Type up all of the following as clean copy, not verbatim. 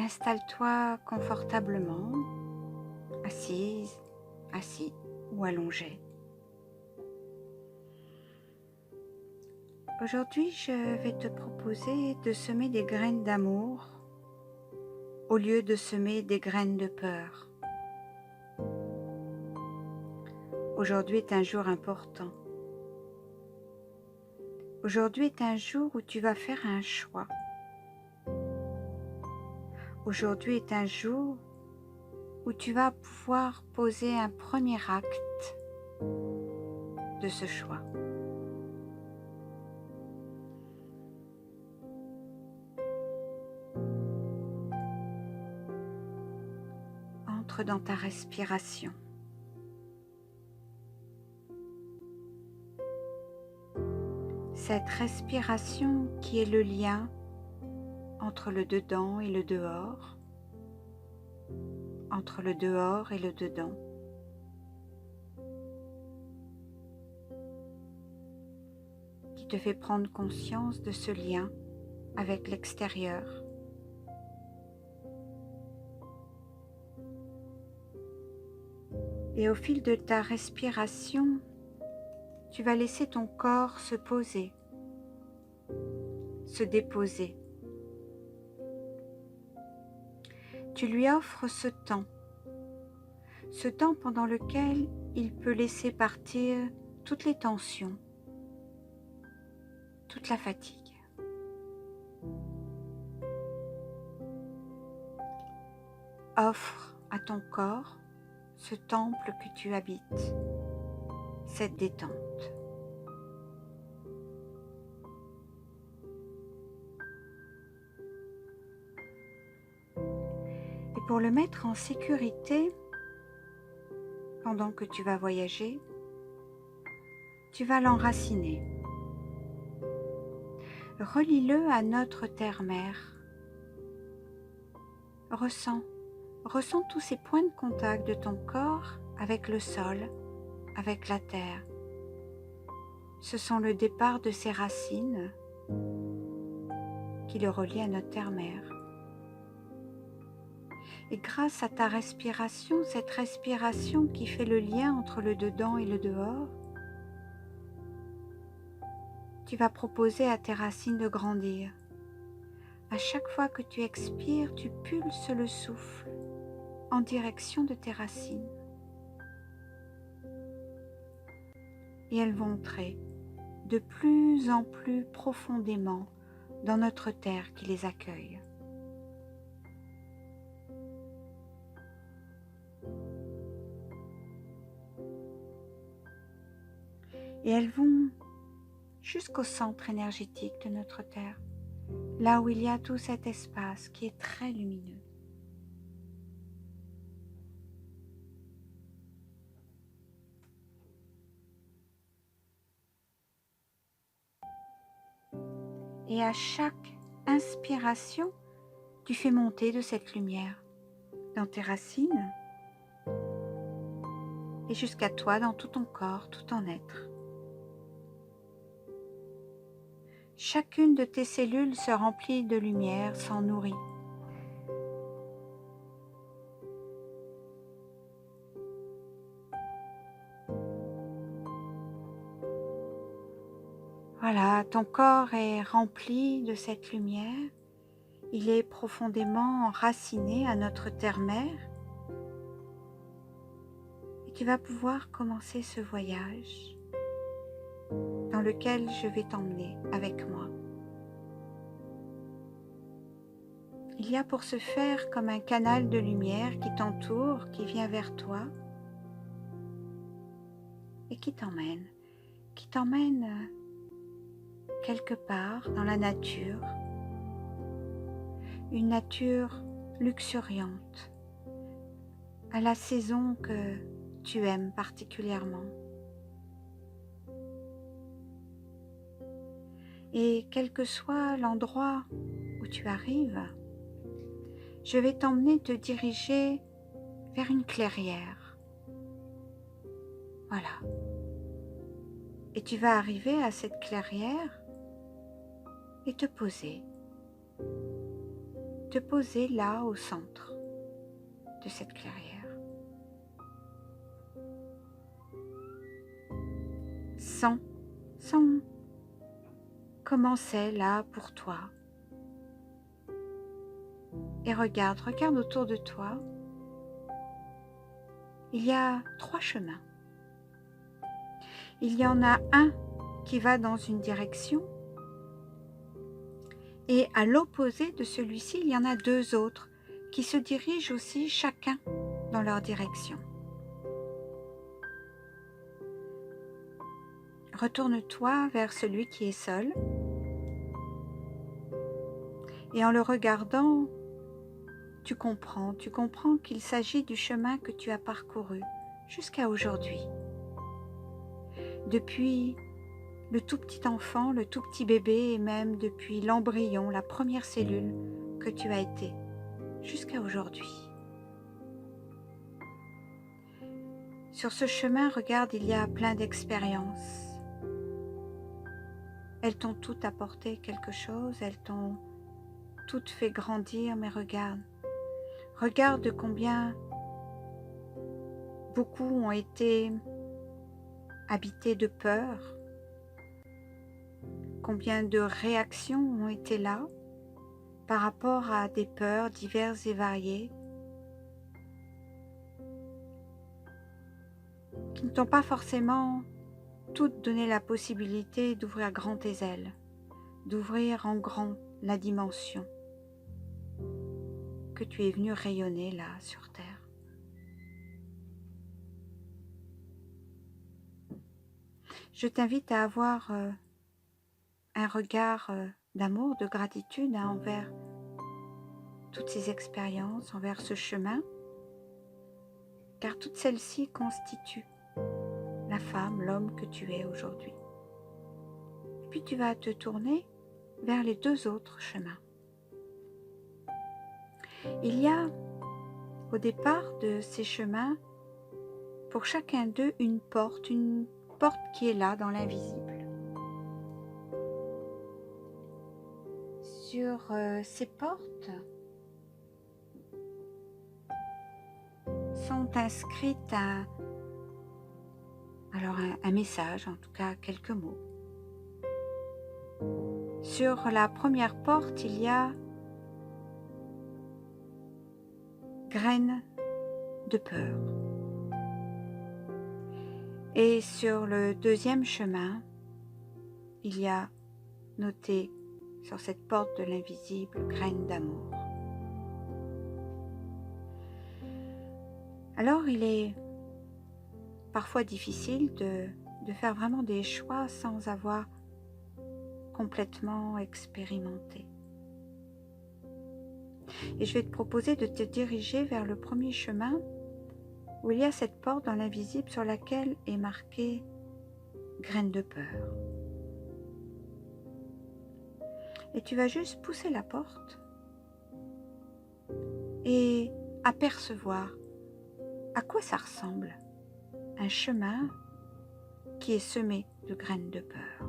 Installe-toi confortablement, assise, assis ou allongé. Aujourd'hui, je vais te proposer de semer des graines d'amour au lieu de semer des graines de peur. Aujourd'hui est un jour important. Aujourd'hui est un jour où tu vas faire un choix. Aujourd'hui est un jour où tu vas pouvoir poser un premier acte de ce choix. Entre dans ta respiration. Cette respiration qui est le lien entre le dedans et le dehors, entre le dehors et le dedans. Qui te fait prendre conscience de ce lien avec l'extérieur. Et au fil de ta respiration, tu vas laisser ton corps se poser, se déposer. Tu lui offres ce temps pendant lequel il peut laisser partir toutes les tensions, toute la fatigue. Offre à ton corps ce temple que tu habites, cette détente. Et pour le mettre en sécurité, pendant que tu vas voyager, tu vas l'enraciner. Relie-le à notre terre-mère. Ressens tous ces points de contact de ton corps avec le sol, avec la terre. Ce sont le départ de ces racines qui le relient à notre terre-mère. Et grâce à ta respiration, cette respiration qui fait le lien entre le dedans et le dehors, tu vas proposer à tes racines de grandir. À chaque fois que tu expires, tu pulses le souffle en direction de tes racines. Et elles vont entrer de plus en plus profondément dans notre terre qui les accueille. Et elles vont jusqu'au centre énergétique de notre terre, là où il y a tout cet espace qui est très lumineux. Et à chaque inspiration, tu fais monter de cette lumière dans tes racines et jusqu'à toi, dans tout ton corps, tout ton être. Chacune de tes cellules se remplit de lumière, s'en nourrit. Voilà, ton corps est rempli de cette lumière. Il est profondément enraciné à notre terre-mère. Et tu vas pouvoir commencer ce voyage dans lequel je vais t'emmener avec moi. Il y a pour ce faire comme un canal de lumière qui t'entoure, qui vient vers toi et qui t'emmène quelque part dans la nature, une nature luxuriante, à la saison que tu aimes particulièrement. Et quel que soit l'endroit où tu arrives, je vais t'emmener te diriger vers une clairière. Voilà. Et tu vas arriver à cette clairière et te poser. te poser là au centre de cette clairière. Sens comment c'est là pour toi. Et regarde autour de toi. Il y a 3 chemins. Il y en a un qui va dans une direction et à l'opposé de celui-ci, il y en a 2 autres qui se dirigent aussi chacun dans leur direction. Retourne-toi vers celui qui est seul et en le regardant, tu comprends qu'il s'agit du chemin que tu as parcouru jusqu'à aujourd'hui. Depuis le tout petit enfant, le tout petit bébé et même depuis l'embryon, la première cellule que tu as été jusqu'à aujourd'hui. Sur ce chemin, regarde, il y a plein d'expériences. Elles t'ont toutes apporté quelque chose, elles t'ont toutes fait grandir, mais regarde combien beaucoup ont été habités de peur, combien de réactions ont été là par rapport à des peurs diverses et variées qui ne t'ont pas forcément toutes donné la possibilité d'ouvrir grand tes ailes, d'ouvrir en grand la dimension que tu es venu rayonner là sur Terre. Je t'invite à avoir un regard d'amour, de gratitude envers toutes ces expériences, envers ce chemin, car toutes celles-ci constituent la femme, l'homme que tu es aujourd'hui. Et puis tu vas te tourner vers les 2 autres chemins. Il y a au départ de ces chemins, pour chacun d'eux, une porte qui est là dans l'invisible. Sur ces portes sont inscrites un message, en tout cas quelques mots. Sur la première porte, il y a graines de peur. Et sur le 2e chemin, il y a noté sur cette porte de l'invisible, graines d'amour. Alors il est parfois difficile de faire vraiment des choix sans avoir complètement expérimenté. Et je vais te proposer de te diriger vers le premier chemin où il y a cette porte dans l'invisible sur laquelle est marqué graines de peur. Et tu vas juste pousser la porte et apercevoir à quoi ça ressemble un chemin qui est semé de graines de peur.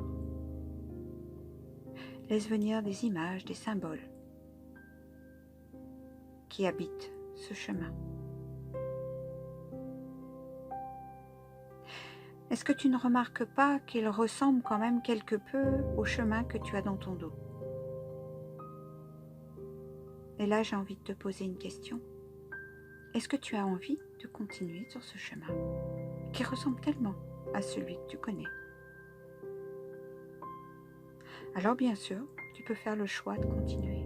Laisse venir des images, des symboles qui habitent ce chemin. Est-ce que tu ne remarques pas qu'il ressemble quand même quelque peu au chemin que tu as dans ton dos? Et là, j'ai envie de te poser une question. Est-ce que tu as envie de continuer sur ce chemin qui ressemble tellement à celui que tu connais? Alors bien sûr, tu peux faire le choix de continuer.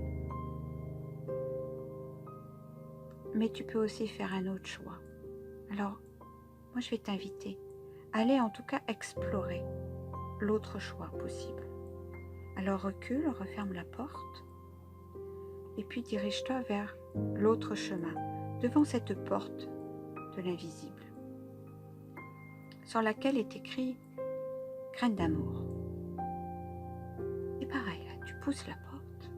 Mais tu peux aussi faire un autre choix. Alors, moi je vais t'inviter à aller en tout cas explorer l'autre choix possible. Alors recule, referme la porte et puis dirige-toi vers l'autre chemin, devant cette porte de l'invisible, sur laquelle est écrit « Graines d'amour ». Et pareil, là, tu pousses la porte,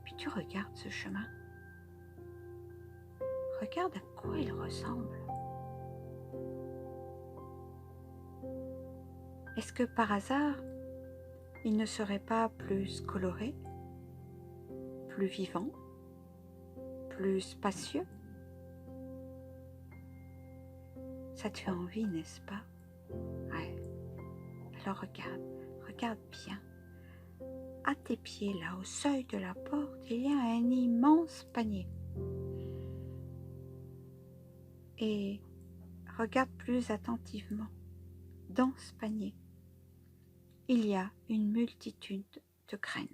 puis tu regardes ce chemin. Regarde à quoi il ressemble. Est-ce que par hasard, il ne serait pas plus coloré, plus vivant, plus spacieux. Ça te fait envie, n'est-ce pas? Ouais. Alors regarde bien. À tes pieds, là, au seuil de la porte, il y a un immense panier. Et regarde plus attentivement. Dans ce panier, il y a une multitude de graines.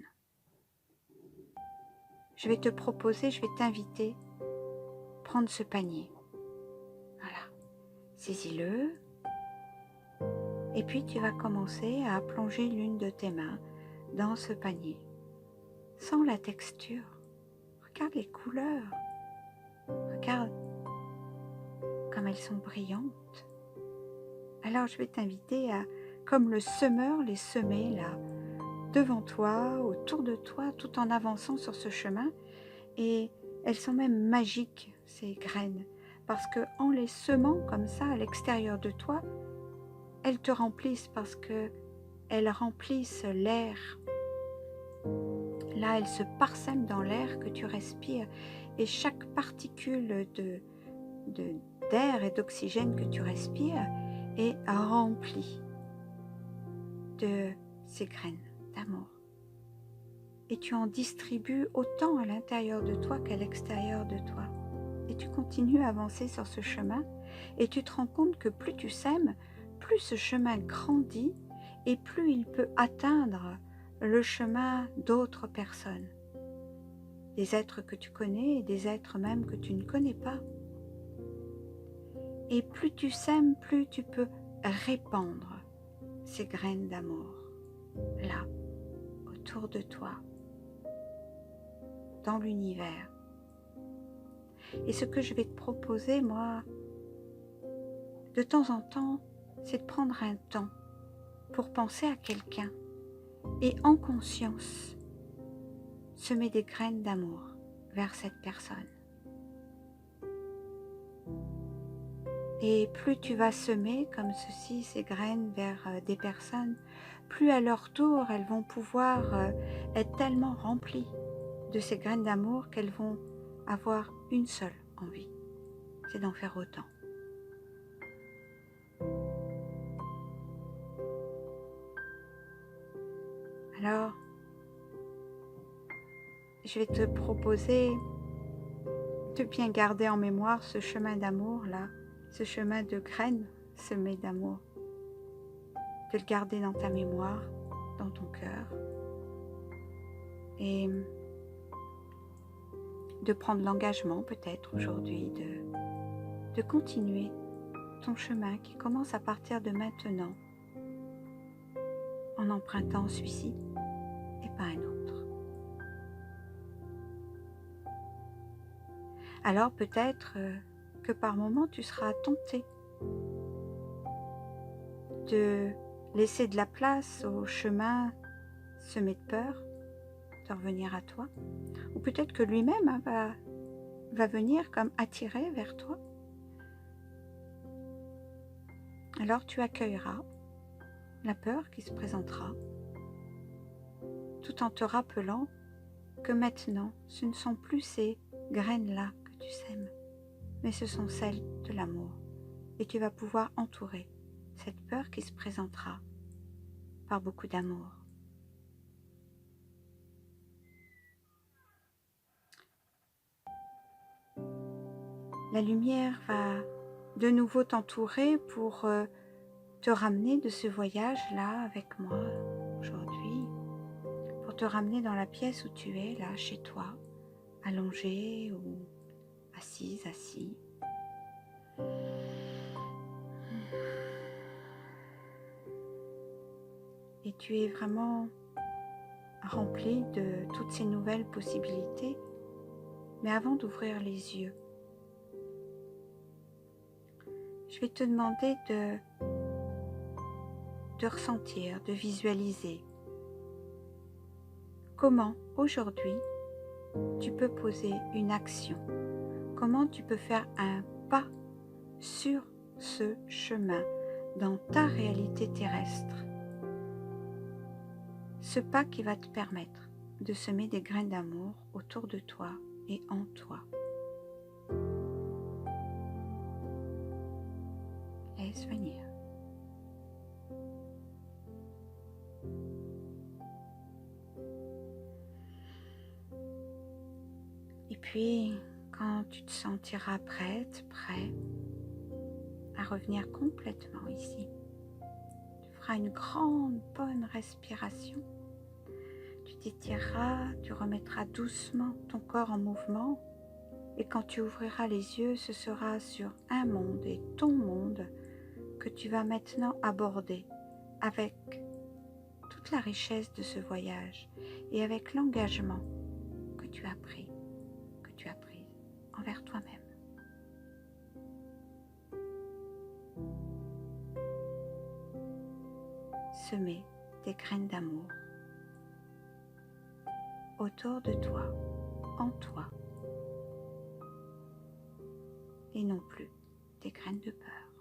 Je vais te proposer, je vais t'inviter à prendre ce panier. Voilà. Saisis-le. Et puis tu vas commencer à plonger l'une de tes mains dans ce panier. Sens la texture. Regarde les couleurs. Regarde comme elles sont brillantes. Alors je vais t'inviter à, comme le semeur, les semer là, devant toi, autour de toi, tout en avançant sur ce chemin. Et elles sont même magiques, ces graines, parce que en les semant comme ça à l'extérieur de toi, elles te remplissent parce que elles remplissent l'air. Là, elles se parsèment dans l'air que tu respires et chaque particule d'air et d'oxygène que tu respires est remplie de ces graines d'amour. Et tu en distribues autant à l'intérieur de toi qu'à l'extérieur de toi. Et tu continues à avancer sur ce chemin et tu te rends compte que plus tu sèmes, plus ce chemin grandit et plus il peut atteindre le chemin d'autres personnes. Des êtres que tu connais et des êtres même que tu ne connais pas. Et plus tu sèmes, plus tu peux répandre ces graines d'amour, là, autour de toi, dans l'univers. Et ce que je vais te proposer, moi, de temps en temps, c'est de prendre un temps pour penser à quelqu'un et en conscience, semer des graines d'amour vers cette personne. Et plus tu vas semer comme ceci ces graines vers des personnes, plus à leur tour elles vont pouvoir être tellement remplies de ces graines d'amour qu'elles vont avoir une seule envie, c'est d'en faire autant. Alors, je vais te proposer de bien garder en mémoire ce chemin d'amour là, ce chemin de graines semées d'amour, de le garder dans ta mémoire, dans ton cœur, et de prendre l'engagement peut-être aujourd'hui de continuer ton chemin qui commence à partir de maintenant en empruntant celui-ci et pas un autre. Alors peut-être que par moment tu seras tenté de laisser de la place au chemin semé de peur, de revenir à toi, ou peut-être que lui-même va venir comme attirer vers toi. Alors tu accueilleras la peur qui se présentera, tout en te rappelant que maintenant ce ne sont plus ces graines-là que tu sèmes, mais ce sont celles de l'amour, et tu vas pouvoir entourer cette peur qui se présentera par beaucoup d'amour. La lumière va de nouveau t'entourer pour te ramener de ce voyage-là avec moi aujourd'hui, pour te ramener dans la pièce où tu es, là, chez toi, allongé ou assise, assis. Et tu es vraiment rempli de toutes ces nouvelles possibilités. Mais avant d'ouvrir les yeux, je vais te demander de ressentir, de visualiser comment aujourd'hui tu peux poser une action, comment tu peux faire un pas sur ce chemin dans ta réalité terrestre. Ce pas qui va te permettre de semer des graines d'amour autour de toi et en toi. Laisse venir. Et puis, quand tu te sentiras prête, prêt à revenir complètement ici, tu feras une grande bonne respiration. Tu t'étireras, tu remettras doucement ton corps en mouvement et quand tu ouvriras les yeux, ce sera sur un monde et ton monde que tu vas maintenant aborder avec toute la richesse de ce voyage et avec l'engagement que tu as pris, envers toi-même. Semer des graines d'amour autour de toi, en toi, et non plus des graines de peur.